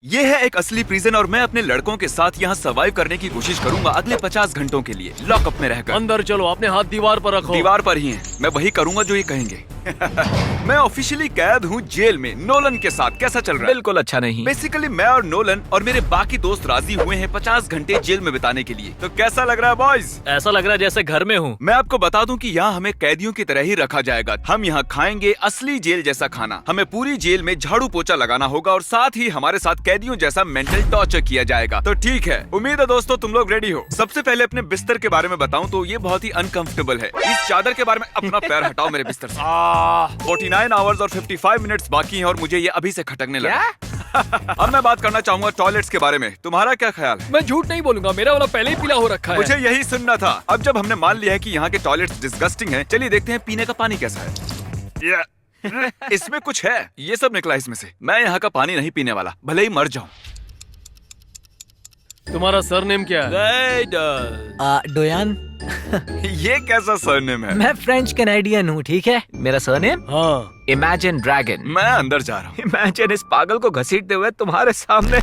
ये है एक असली प्रिजन और मैं अपने लड़कों के साथ यहाँ सर्वाइव करने की कोशिश करूंगा अगले 50 घंटों के लिए लॉकअप में रहकर। अंदर चलो, अपने हाथ दीवार पर रखो। दीवार पर ही है, मैं वही करूंगा जो ये कहेंगे। मैं ऑफिशियली कैद हूँ जेल में नोलन के साथ। कैसा चल रहा है? बिल्कुल अच्छा नहीं। बेसिकली मैं और नोलन और मेरे बाकी दोस्त राजी हुए हैं 50 घंटे जेल में बिताने के लिए। तो कैसा लग रहा है बॉयज? ऐसा लग रहा है जैसे घर में हूँ। मैं आपको बता दूं कि यहाँ हमें कैदियों की तरह ही रखा जाएगा। हम यहाँ खाएंगे असली जेल जैसा खाना। हमें पूरी जेल में झाड़ू पोछा लगाना होगा और साथ ही हमारे साथ कैदियों जैसा मेंटल टॉर्चर किया जाएगा। तो ठीक है, उम्मीद है दोस्तों तुम लोग रेडी हो। सबसे पहले अपने बिस्तर के बारे में बताऊं तो ये बहुत ही अनकंफर्टेबल है। इस चादर के बारे में अपना पैर हटाओ मेरे बिस्तर से। 49 आवर्स और 55 मिनट्स बाकी हैं और मुझे ये अभी से खटकने लगा। अब मैं बात करना चाहूंगा टॉयलेट्स के बारे में। तुम्हारा क्या ख्याल है? मैं झूठ नहीं बोलूंगा, मेरा वाला पहले ही पीला हो रखा है। मुझे यही सुनना था। अब जब हमने मान लिया है कि यहाँ के टॉयलेट्स डिस्गस्टिंग हैं, चलिए देखते हैं पीने का पानी कैसा है। इसमें कुछ है, ये सब निकला इसमें से। मैं यहाँ का पानी नहीं पीने वाला, भले ही मर जाऊं। तुम्हारा सरनेम क्या है? डोयान। ये कैसा सरनेम है? मैं फ्रेंच कैनेडियन हूँ, ठीक है। मेरा सरनेम हाँ, इमेजिन ड्रैगन। मैं अंदर जा रहा हूँ। इमेजिन इस पागल को घसीटते हुए तुम्हारे सामने।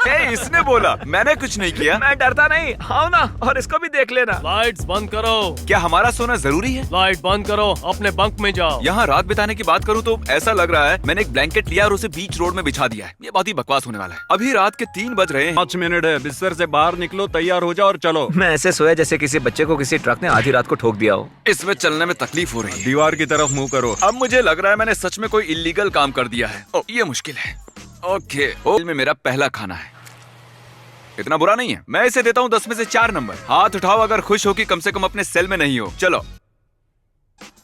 ए, इसने बोला, मैंने कुछ नहीं किया। मैं डरता नहीं, आओ ना और इसको भी देख लेना। लाइट्स बंद करो। क्या हमारा सोना जरूरी है? लाइट बंद करो, अपने बंक में जाओ। यहाँ रात बिताने की बात करूँ तो ऐसा लग रहा है मैंने एक ब्लैंकेट लिया और उसे बीच रोड में बिछा दिया है। ये बहुत ही बकवास होने वाला है। अभी रात के 3 बज रहे हैं। 5 मिनट है, बिस्तर से बाहर निकलो, तैयार हो जाओ और चलो। मैं ऐसे सोया जैसे किसी बच्चे को किसी ट्रक ने आधी रात को ठोक दिया हो। इसमें चलने में तकलीफ हो रही है। दीवार की तरफ मुंह करो। अब मुझे लग रहा है मैंने सच में कोई इलीगल काम कर दिया है। ओ, ये मुश्किल है। ओके, जेल में मेरा पहला खाना है। इतना बुरा नहीं है। मैं इसे देता हूँ 10 में से 4 नंबर। हाथ उठाओ अगर खुश हो कि कम से कम अपने सेल में नहीं हो। चलो,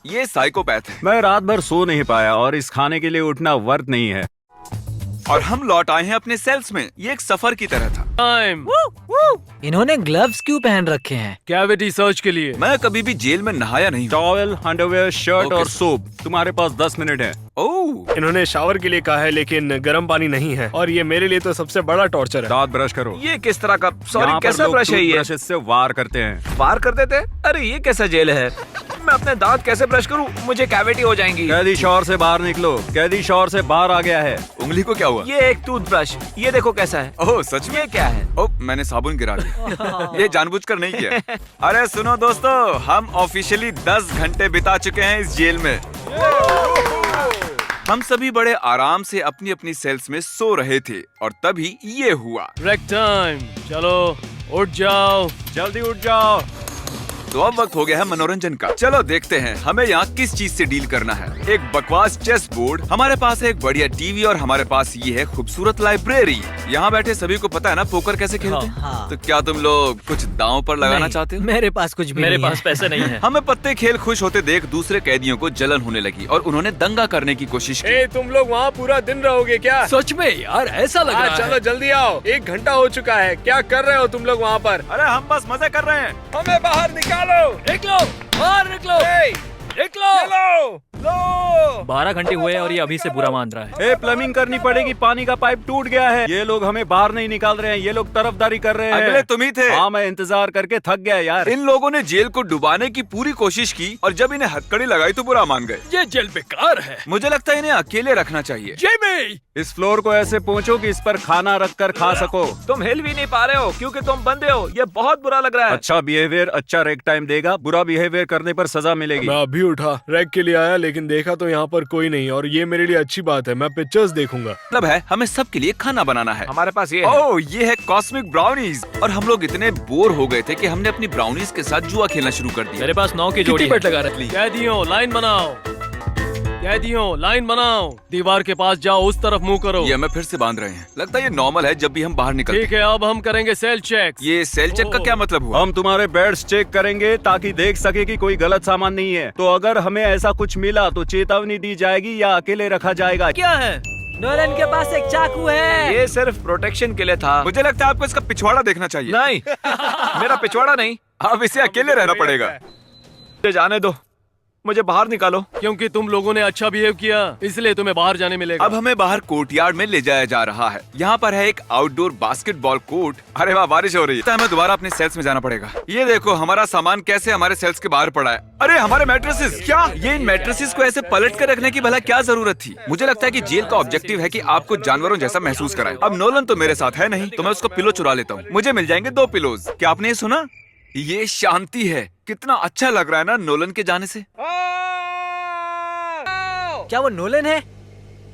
ये साइकोपैथ है। मैं रात भर सो नहीं पाया और इस खाने के लिए उठना वर्थ नहीं है। और हम लौट आए हैं अपने सेल्स में। ये एक सफर की तरह था। टाइम। इन्होंने ग्लव्स क्यों पहन रखे हैं? कैविटी सर्च के लिए। मैं कभी भी जेल में नहाया नहीं हूँ। Towel, underwear, shirt okay. और सोप। तुम्हारे पास 10 मिनट है। ओह, इन्होंने शावर के लिए कहा है लेकिन गर्म पानी नहीं है और ये मेरे लिए तो सबसे बड़ा टॉर्चर है। दांत ब्रश करो। ये किस तरह का सॉरी यहाँ पर कैसा लोग ब्रश है ये? टूथब्रश से वार करते हैं। वार कर देते? अरे ये कैसा जेल है? मैं अपने दांत कैसे ब्रश करूं? मुझे कैविटी हो जाएंगी। कैदी शॉवर से बाहर निकलो। कैदी शॉवर से बाहर आ गया है। उंगली को क्या हुआ? ये एक टूथब्रश, ये देखो कैसा है। ओह, सच में? ये क्या है? ओह, मैंने साबुन गिरा दिया। ये जानबूझकर नहीं किया। अरे सुनो दोस्तों, हम ऑफिशियली 10 घंटे बिता चुके हैं इस जेल में। हम सभी बड़े आराम से अपनी अपनी सेल्स में सो रहे थे और तभी ये हुआ। Break time. चलो उठ जाओ। जल्दी उठ जाओ। तो अब वक्त हो गया है मनोरंजन का। चलो देखते हैं हमें यहाँ किस चीज से डील करना है। एक बकवास चेस बोर्ड, हमारे पास है एक बढ़िया टीवी और हमारे पास ये है खूबसूरत लाइब्रेरी। यहाँ बैठे सभी को पता है ना पोकर कैसे खेलते हैं। हाँ। तो क्या तुम लोग कुछ दांव पर लगाना नहीं, चाहते हो? मेरे पास कुछ भी मेरे नहीं पास पैसे नहीं है। हमें पत्ते खेल खुश होते देख दूसरे कैदियों को जलन होने लगी और उन्होंने दंगा करने की कोशिश की। ए, तुम लोग वहाँ पूरा दिन रहोगे क्या? सच में यार ऐसा लग रहा चलो है। जल्दी आओ, 1 घंटा हो चुका है। क्या कर रहे हो तुम लोग वहाँ पर? अरे हम बस मजे कर रहे हैं। हमें बाहर निकालो। निकलो बाहर, निकलो निकलो। लो लो। 12 घंटे हुए और ये अभी से बुरा मान रहा है। ए, प्लम्बिंग करनी पड़ेगी, पानी का पाइप टूट गया है। ये लोग हमें बाहर नहीं निकाल रहे हैं, ये लोग तरफदारी कर रहे हैं। अगले तुम ही थे। हाँ, मैं इंतजार करके थक गया यार। इन लोगों ने जेल को डुबाने की पूरी कोशिश की और जब इन्हें हथकड़ी लगाई तो बुरा मान गए। ये जेल बेकार है। मुझे लगता है इन्हें अकेले रखना चाहिए। जेमी, इस फ्लोर को ऐसे पहुँचो कि इस पर खाना रख कर खा सको। तुम हिल भी नहीं पा रहे हो क्योंकि तुम बंदे हो। ये बहुत बुरा लग रहा है। अच्छा बिहेवियर अच्छा रेक टाइम देगा, बुरा बिहेवियर करने पर सजा मिलेगी। मैं अभी उठा, रैक के लिए आया लेकिन देखा तो यहाँ पर कोई नहीं और ये मेरे लिए अच्छी बात है। मैं पिक्चर्स देखूंगा। मतलब है हमें सबके लिए खाना बनाना है। हमारे पास ये है। ओह, ये है कॉस्मिक ब्राउनीज। और हम लोग इतने बोर हो गए थे कि हमने अपनी ब्राउनीज के साथ जुआ खेलना शुरू कर दिया। मेरे पास 9 की जोड़ी कितनी है। बेट लगा रखी? कैदियों लाइन बनाओ, कैदियों लाइन बनाओ। दीवार के पास जाओ, उस तरफ मुंह करो। ये हमें फिर से बांध रहे हैं। लगता है ये नॉर्मल है जब भी हम बाहर निकलते ठीक है, अब हम करेंगे सेल चेक। ये सेल चेक का क्या मतलब हुआ? हम तुम्हारे बेड्स चेक करेंगे ताकि देख सके कि कोई गलत सामान नहीं है। तो अगर हमें ऐसा कुछ मिला तो चेतावनी दी जाएगी या अकेले रखा जाएगा। क्या है? नोलन के पास एक चाकू है। ये सिर्फ प्रोटेक्शन के लिए था। मुझे लगता है आपको इसका पिछवाड़ा देखना चाहिए। नहीं, मेरा पिछवाड़ा नहीं। अब इसे अकेले रहना पड़ेगा। मुझे जाने दो, मुझे बाहर निकालो। क्योंकि तुम लोगों ने अच्छा बिहेव किया इसलिए तुम्हें बाहर जाने मिलेगा। अब हमें बाहर कोर्टयार्ड में ले जाया जा रहा है। यहाँ पर है एक आउटडोर बास्केटबॉल कोर्ट। अरे वाह, बारिश हो रही है। तो हमें दोबारा अपने सेल्स में जाना पड़ेगा। ये देखो हमारा सामान कैसे हमारे सेल्स के बाहर पड़ा है। अरे हमारे मैट्रेसेस, क्या ये इन मैट्रेसेस को ऐसे पलट कर रखने की भला क्या जरूरत थी? मुझे लगता है कि जेल का ऑब्जेक्टिव है कि आपको जानवरों जैसा महसूस कराए। अब नोलन तो मेरे साथ है नहीं, तो मैं उसको पिलो चुरा लेता हूँ। मुझे मिल जाएंगे 2 पिलोज। क्या आपने ये सुना? ये शांति है। कितना अच्छा लग रहा है ना नोलन के जाने से। क्या वो नोलन है?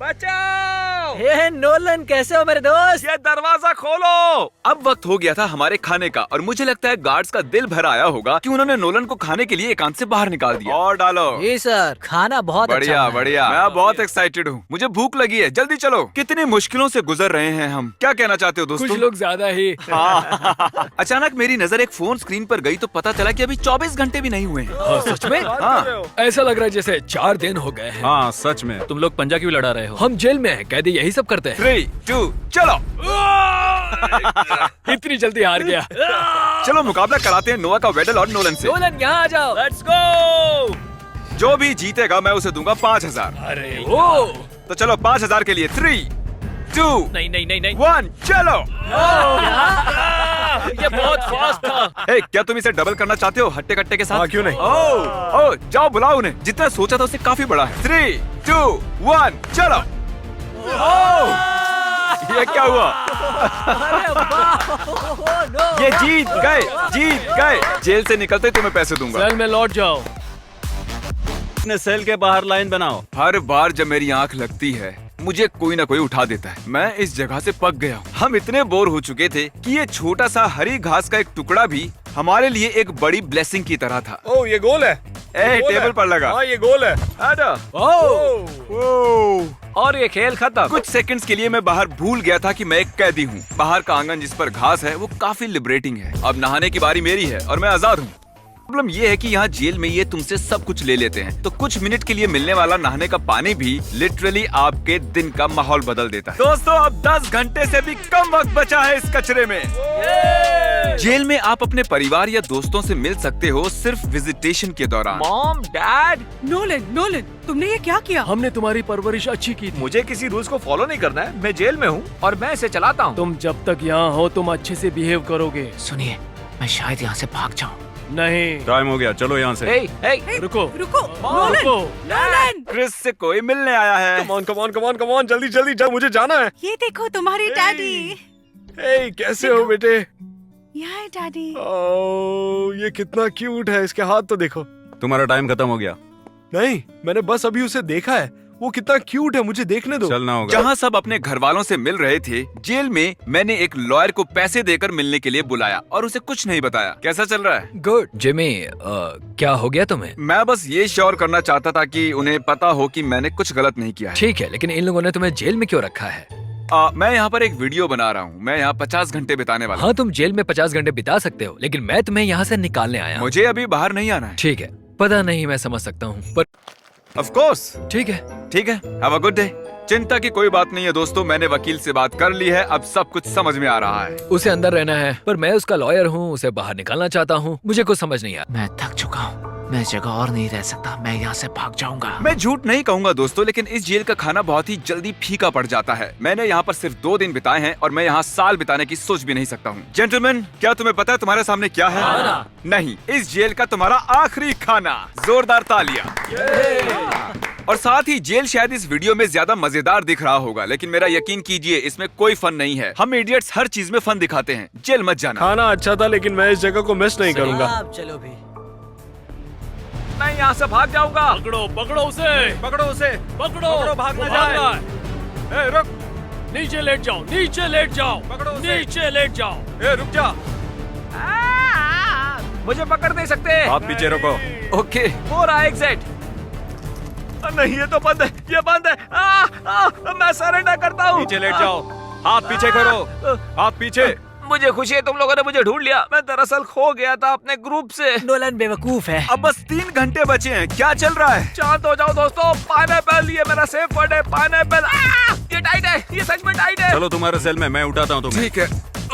बचाओ! हे नोलन, कैसे हो मेरे दोस्त? ये दरवाजा खोलो। अब वक्त हो गया था हमारे खाने का और मुझे लगता है गार्ड्स का दिल भर आया होगा कि उन्होंने नोलन को खाने के लिए एकांत से बाहर निकाल दिया। और डालो। जी सर, खाना बहुत बढ़िया अच्छा बना है। बढ़िया, मैं बहुत एक्साइटेड हूँ। मुझे भूख लगी है, जल्दी चलो। कितनी मुश्किलों से गुजर रहे हैं हम। क्या कहना चाहते हो दोस्तों? कुछ लोग ज्यादा ही। हाँ। अचानक मेरी नजर एक फोन स्क्रीन पर गई तो पता चला कि अभी 24 घंटे भी नहीं हुए हैं। हाँ, सच में? हाँ। ऐसा लग रहा है जैसे 4 दिन हो गए हैं। हाँ सच में। तुम लोग पंजा क्यों लड़ा रहे हो? हम जेल में हैं, कैदी यही सब करते हैं। 3, 2, चलो। इतनी जल्दी हार गया। चलो मुकाबला कराते हैं नोआ का वेडल और नोलन से। नोलन यहाँ आ जाओ। Let's go. जो भी जीतेगा मैं उसे दूंगा 5000। अरे ओ तो चलो 5000 के लिए 3, 2, नहीं नहीं नहीं नहीं 1, चलो। ये बहुत फास्ट था। हे, क्या तुम इसे डबल करना चाहते हो हट्टे कट्टे के साथ? हाँ, क्यों नहीं? ओ, जाओ बुलाओ उन्हें। जितना सोचा था उससे काफी बड़ा है। 3, 2, 1, चलो। ये क्या हुआ? ये जीत गए। जेल से निकलते ही तुम्हें पैसे दूंगा। सेल में लौट जाओ। अपने सेल के बाहर लाइन बनाओ। हर बार जब मेरी आंख लगती है मुझे कोई ना कोई उठा देता है। मैं इस जगह से पक गया हूँ। हम इतने बोर हो चुके थे कि ये छोटा सा हरी घास का एक टुकड़ा भी हमारे लिए एक बड़ी ब्लेसिंग की तरह था। ओ, ये गोल है। टेबल पर लगा। हाँ, ये गोल है। और ये खेल खत्म। कुछ सेकंड्स के लिए मैं बाहर भूल गया था कि मैं एक कैदी हूँ। बाहर का आंगन जिस पर घास है वो काफी लिबरेटिंग है। अब नहाने की बारी मेरी है और मैं आजाद हूँ। प्रॉब्लम ये है कि यहाँ जेल में ये तुमसे सब कुछ ले लेते हैं, तो कुछ मिनट के लिए मिलने वाला नहाने का पानी भी लिटरली आपके दिन का माहौल बदल देता है। दोस्तों, अब 10 घंटे से भी कम वक्त बचा है इस कचरे में। जेल में आप अपने परिवार या दोस्तों से मिल सकते हो सिर्फ विजिटेशन के दौरान। मॉम, डैड, नोलन, तुमने ये क्या किया? हमने तुम्हारी परवरिश अच्छी की थी। मुझे किसी रूल्स को फॉलो नहीं करना है। मैं जेल में हूँ और मैं इसे चलाता हूँ। तुम जब तक यहाँ हो तुम अच्छे से बिहेव करोगे। सुनिए, मैं शायद यहाँ से भाग जाऊँ। नहीं, टाइम हो गया, चलो यहाँ से। रुको। नोलन, क्रिस से कोई मिलने आया है। कम ऑन, जल्दी मुझे जाना है। ये देखो तुम्हारी डैडी। कैसे हो बेटे? यहाँ है डैडी। ये कितना क्यूट है। इसके हाथ तो देखो। तुम्हारा टाइम खत्म हो गया। नहीं, मैंने बस अभी उसे देखा है। वो कितना क्यूट है, मुझे देखने दो। चलना होगा। जहाँ सब अपने घर वालों से मिल रहे थे, जेल में मैंने एक लॉयर को पैसे देकर मिलने के लिए बुलाया और उसे कुछ नहीं बताया। कैसा चल रहा है? गुड। जिमी, क्या हो गया तुम्हें? मैं बस ये श्योर करना चाहता था कि उन्हें पता हो कि मैंने कुछ गलत नहीं किया है। ठीक है, लेकिन इन लोगों ने तुम्हें जेल में क्यों रखा है? मैं यहाँ पर एक वीडियो बना रहा हूँ। मैं यहाँ 50 घंटे बिताने वाला हूँ। हाँ, तुम जेल में 50 घंटे बिता सकते हो, लेकिन मैं तुम्हें यहाँ से निकालने आया हूँ। मुझे अभी बाहर नहीं आना है। ठीक है, पता नहीं, मैं समझ सकता हूँ, पर ऑफ कोर्स। ठीक है। Have a good day. चिंता की कोई बात नहीं है दोस्तों, मैंने वकील से बात कर ली है। अब सब कुछ समझ में आ रहा है। उसे अंदर रहना है, पर मैं उसका लॉयर हूँ, उसे बाहर निकालना चाहता हूँ। मुझे कुछ समझ नहीं आया। मैं थक चुका हूँ, मैं इस जगह और नहीं रह सकता। मैं यहाँ से भाग जाऊंगा। मैं झूठ नहीं कहूंगा दोस्तों, लेकिन इस जेल का खाना बहुत ही जल्दी फीका पड़ जाता है। मैंने यहाँ पर सिर्फ 2 दिन बिताए हैं और मैं यहाँ साल बिताने की सोच भी नहीं सकता हूँ। जेंटलमैन, क्या तुम्हें पता है तुम्हारे सामने क्या है? नहीं, इस जेल का तुम्हारा आखिरी खाना। जोरदार तालियां। और साथ ही जेल शायद इस वीडियो में ज्यादा मजेदार दिख रहा होगा, लेकिन मेरा यकीन कीजिए इसमें कोई फन नहीं है। हम इडियट्स हर चीज में फन दिखाते हैं। जेल मत जाना। खाना अच्छा था, लेकिन मैं इस जगह को मिस नहीं करूंगा। अब चलो भी। मैं यहाँ से भाग जाऊंगा। पकड़ो उसे। पकड़ो, भाग ना जाए। रुक। नीचे लेट जाओ। पकड़ो उसे। नीचे लेट जाओ। रुक जा। मुझे पकड़ नहीं सकते। आप पीछे रुको। ओके। वो रहा एग्जिट। नहीं, ये तो बंद है। ये बंद है। मैं सरेंडर करता हूँ। नीचे लेट जाओ। हाथ पीछे करो। हाथ पीछे। मुझे खुशी है तुम लोगों ने मुझे ढूंढ लिया। मैं दरअसल खो गया था अपने ग्रुप से। नोलन बेवकूफ है। अब बस 3 घंटे बचे हैं। क्या चल रहा है? शांत हो जाओ दोस्तों। पाइनएप्पल, ये मेरा सेफ वर्ड है। पाइनएप्पल। ये टाइट है, ये सच में टाइट है। चलो तुम्हारे सेल में, मैं उठाता हूँ तुम्हें। ठीक है,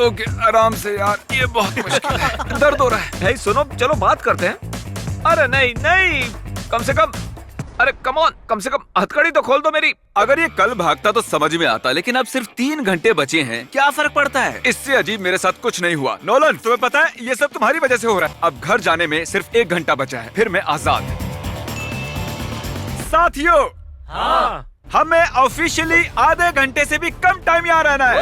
ओके, आराम से यार, ये बहुत मुश्किल है। दर्द हो रहा है। सुनो, चलो बात करते हैं। अरे नहीं, कम से कम, अरे कम ऑन, कम से कम हथकड़ी तो खोल दो मेरी। अगर ये कल भागता तो समझ में आता, लेकिन अब सिर्फ 3 घंटे बचे हैं, क्या फर्क पड़ता है? इससे अजीब मेरे साथ कुछ नहीं हुआ। नोलन, तुम्हें पता है ये सब तुम्हारी वजह से हो रहा है। अब घर जाने में सिर्फ 1 घंटा बचा है, फिर मैं आजाद। साथियों, हाँ। हमें ऑफिशियली आधे घंटे से भी कम टाइम यहाँ रहना है।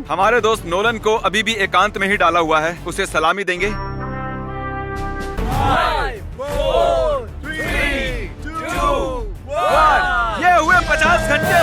हमारे दोस्त नोलन को अभी भी एकांत में ही डाला हुआ है, उसे सलामी देंगे। 5, 4, 3, 2, 1। ये हुए 50 घंटे